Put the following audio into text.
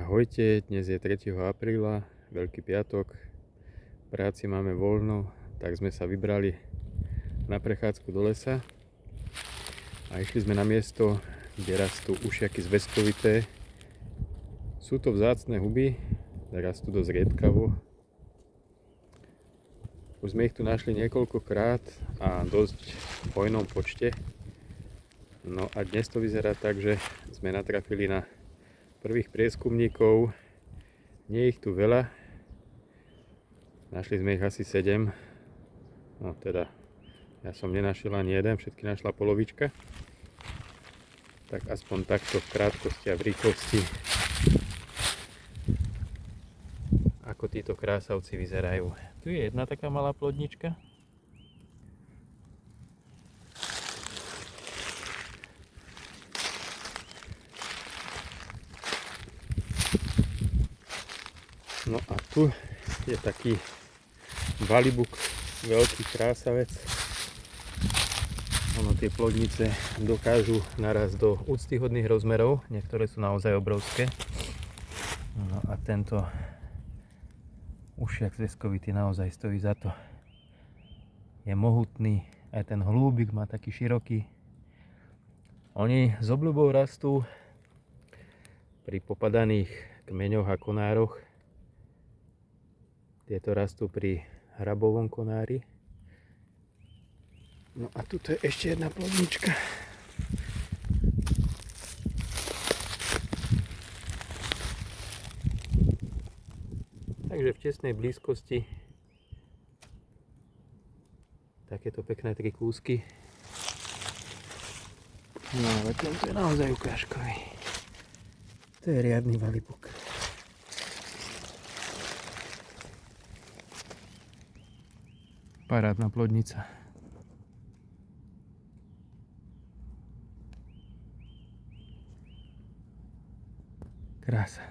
Ahojte, dnes je 3. apríla, Veľký piatok, v práci máme voľno, tak sme sa vybrali na prechádzku do lesa a išli sme na miesto, kde rastú ušiaky zväzkovité. Sú to vzácne huby, rastú dosť riedkavo. Už sme ich tu našli niekoľkokrát a dosť v hojnom počte. No a dnes to vyzerá tak, že sme natrafili na prvých prieskumníkov. Nie je ich tu veľa. Našli sme ich asi 7. No teda, ja som nenašiel ani jeden, všetky našla polovička. Tak aspoň takto v krátkosti a v rýchlosti, ako títo krásavci vyzerajú. Tu je jedna taká malá plodnička. No a tu je taký valibuk, veľký krásavec. Ono tie plodnice dokážu narazť do úctyhodných rozmerov, niektoré sú naozaj obrovské. No a tento ušiak zväzkovitý naozaj stojí za to. Je mohutný, aj ten hlúbik má taký široký. Oni s obľubou rastú pri popadaných kmeňoch a konároch. Tieto rastú pri hrabovom konári. No a tuto je ešte jedna plodnička. Takže v tesnej blízkosti takéto pekné 3 kúsky. No ale tento je naozaj ukážkový. To je riadny valibuk. Parádna plodnica. Krása.